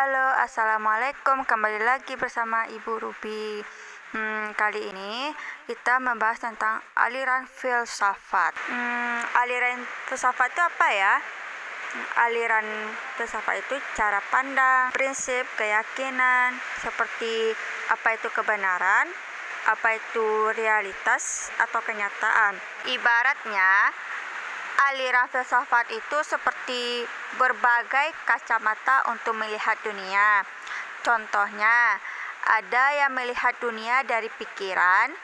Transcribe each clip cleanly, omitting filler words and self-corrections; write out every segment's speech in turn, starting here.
Halo, assalamualaikum. Kembali lagi bersama Ibu Ruby. Kali ini kita membahas tentang aliran filsafat. Aliran filsafat itu apa ya? Aliran filsafat itu cara pandang, prinsip, keyakinan, seperti apa itu kebenaran, apa itu realitas atau kenyataan. Ibaratnya, aliran filsafat itu seperti berbagai kacamata untuk melihat dunia. Contohnya, ada yang melihat dunia dari pikiran,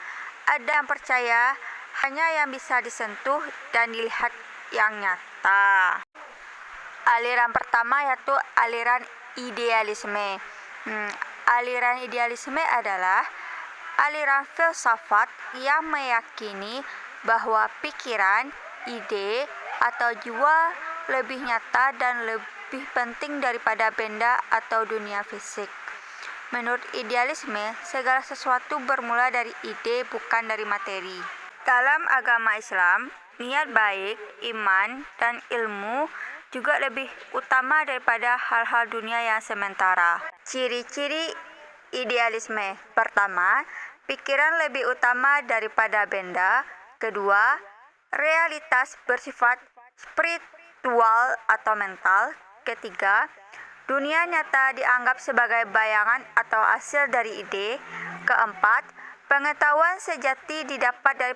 ada yang percaya hanya yang bisa disentuh dan dilihat yang nyata. Aliran pertama yaitu aliran idealisme. Aliran idealisme adalah aliran filsafat yang meyakini bahwa pikiran, ide, atau jiwa lebih nyata dan lebih penting daripada benda atau dunia fisik. Menurut idealisme, segala sesuatu bermula dari ide, bukan dari materi. Dalam agama Islam, niat baik, iman, dan ilmu juga lebih utama daripada hal-hal dunia yang sementara. Ciri-ciri idealisme: pertama, pikiran lebih utama daripada benda. Kedua, realitas bersifat spiritual atau mental. Ketiga, dunia nyata dianggap sebagai bayangan atau hasil dari ide. Keempat, pengetahuan sejati didapat dari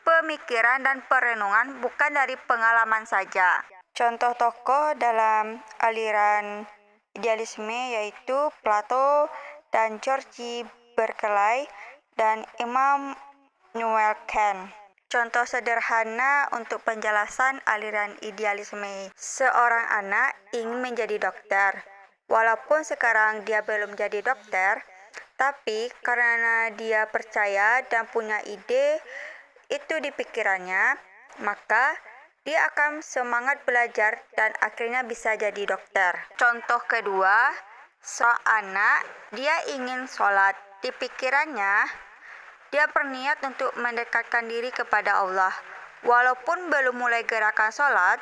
pemikiran dan perenungan, bukan dari pengalaman saja. Contoh tokoh dalam aliran idealisme yaitu Plato dan George Berkeley dan Immanuel Kant. Contoh sederhana untuk penjelasan aliran idealisme. Seorang anak ingin menjadi dokter. Walaupun sekarang dia belum jadi dokter, tapi karena dia percaya dan punya ide itu di pikirannya, maka dia akan semangat belajar dan akhirnya bisa jadi dokter. Contoh kedua, seorang anak dia ingin sholat. Di pikirannya, dia berniat untuk mendekatkan diri kepada Allah. Walaupun belum mulai gerakan sholat,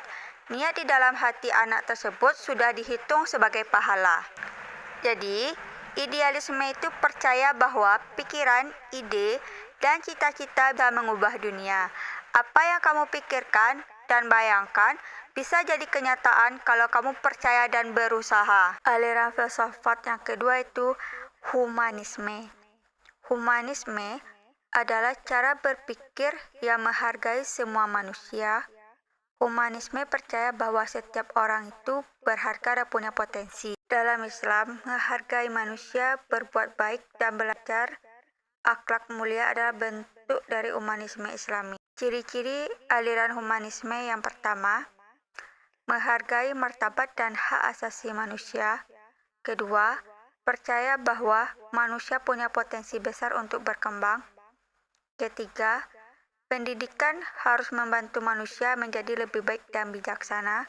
niat di dalam hati anak tersebut sudah dihitung sebagai pahala. Jadi, idealisme itu percaya bahwa pikiran, ide, dan cita-cita bisa mengubah dunia. Apa yang kamu pikirkan dan bayangkan bisa jadi kenyataan kalau kamu percaya dan berusaha. Aliran filsafat yang kedua itu humanisme. Humanisme adalah cara berpikir yang menghargai semua manusia. Humanisme percaya bahwa setiap orang itu berharga dan punya potensi. Dalam Islam, menghargai manusia, berbuat baik, dan belajar akhlak mulia adalah bentuk dari humanisme Islami. Ciri-ciri aliran humanisme yang pertama, menghargai martabat dan hak asasi manusia. Kedua, percaya bahwa manusia punya potensi besar untuk berkembang. Ketiga, pendidikan harus membantu manusia menjadi lebih baik dan bijaksana.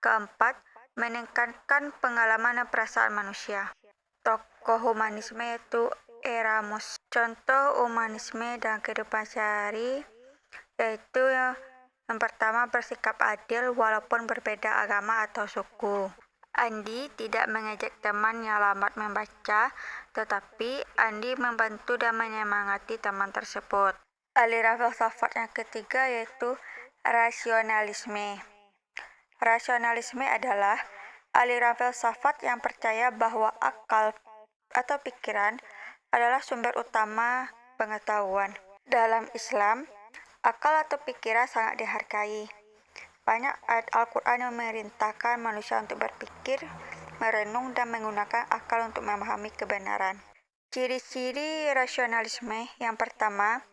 Keempat, meningkatkan pengalaman dan perasaan manusia. Tokoh humanisme yaitu Erasmus. Contoh humanisme dan kehidupan sehari yaitu yang pertama, bersikap adil walaupun berbeda agama atau suku. Andi tidak mengejek teman yang lambat membaca, tetapi Andi membantu dan menyemangati teman tersebut. Aliran filsafat yang ketiga yaitu rasionalisme. Rasionalisme adalah aliran filsafat yang percaya bahwa akal atau pikiran adalah sumber utama pengetahuan. Dalam Islam, akal atau pikiran sangat dihargai. Banyak ayat Al-Quran yang memerintahkan manusia untuk berpikir, merenung, dan menggunakan akal untuk memahami kebenaran. Ciri-ciri rasionalisme yang pertama,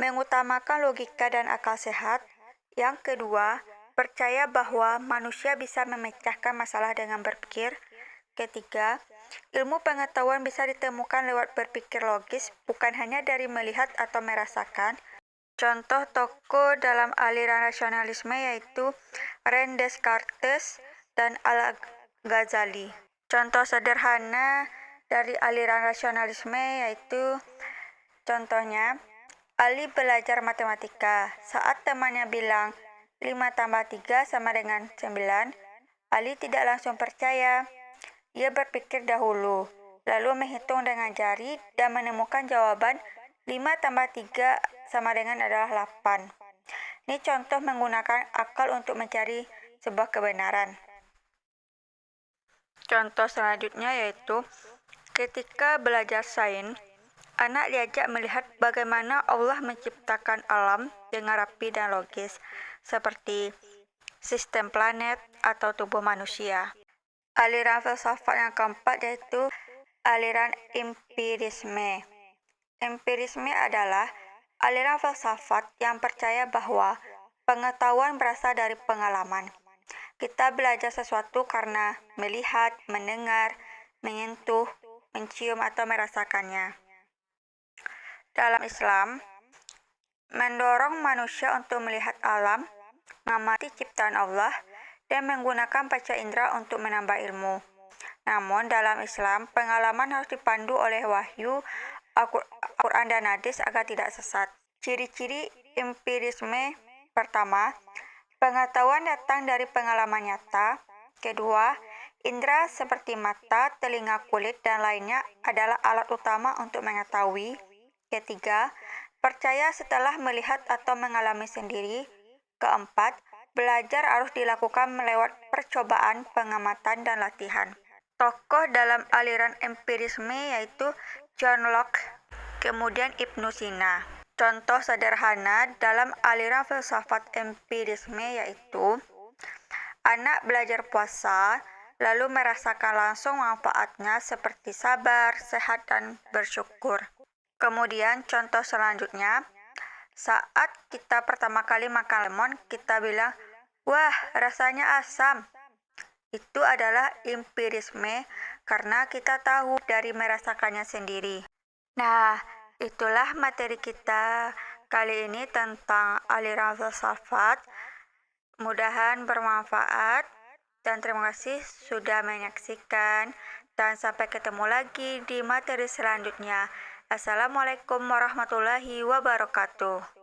mengutamakan logika dan akal sehat. Yang kedua, percaya bahwa manusia bisa memecahkan masalah dengan berpikir. Ketiga, ilmu pengetahuan bisa ditemukan lewat berpikir logis, bukan hanya dari melihat atau merasakan. Contoh tokoh dalam aliran rasionalisme yaitu René Descartes dan Al-Ghazali. Contoh sederhana dari aliran rasionalisme yaitu contohnya, Ali belajar matematika. Saat temannya bilang 5 tambah 3 sama dengan 9, Ali tidak langsung percaya. Ia berpikir dahulu, lalu menghitung dengan jari dan menemukan jawaban 5 tambah 3 sama dengan adalah 8. Ini contoh menggunakan akal untuk mencari sebuah kebenaran. Contoh selanjutnya yaitu, ketika belajar sains, anak diajak melihat bagaimana Allah menciptakan alam dengan rapi dan logis, seperti sistem planet atau tubuh manusia. Aliran filsafat yang keempat yaitu aliran empirisme. Empirisme adalah aliran filsafat yang percaya bahwa pengetahuan berasal dari pengalaman. Kita belajar sesuatu karena melihat, mendengar, menyentuh, mencium, atau merasakannya. Dalam Islam, mendorong manusia untuk melihat alam, mengamati ciptaan Allah, dan menggunakan panca indera untuk menambah ilmu. Namun, dalam Islam, pengalaman harus dipandu oleh wahyu, Al-Quran, dan hadis agar tidak sesat. Ciri-ciri empirisme: pertama, pengetahuan datang dari pengalaman nyata. Kedua, indera seperti mata, telinga, kulit, dan lainnya adalah alat utama untuk mengetahui. Ketiga, percaya setelah melihat atau mengalami sendiri. Keempat, belajar harus dilakukan melewat percobaan, pengamatan, dan latihan. Tokoh dalam aliran empirisme yaitu John Locke, kemudian Ibnu Sina. Contoh sederhana dalam aliran filsafat empirisme yaitu, anak belajar puasa, lalu merasakan langsung manfaatnya seperti sabar, sehat, dan bersyukur. Kemudian contoh selanjutnya, saat kita pertama kali makan lemon, kita bilang, "Wah, rasanya asam." Itu adalah empirisme karena kita tahu dari merasakannya sendiri. Nah, itulah materi kita kali ini tentang aliran filsafat. Mudahan bermanfaat dan terima kasih sudah menyaksikan dan sampai ketemu lagi di materi selanjutnya. Assalamualaikum warahmatullahi wabarakatuh.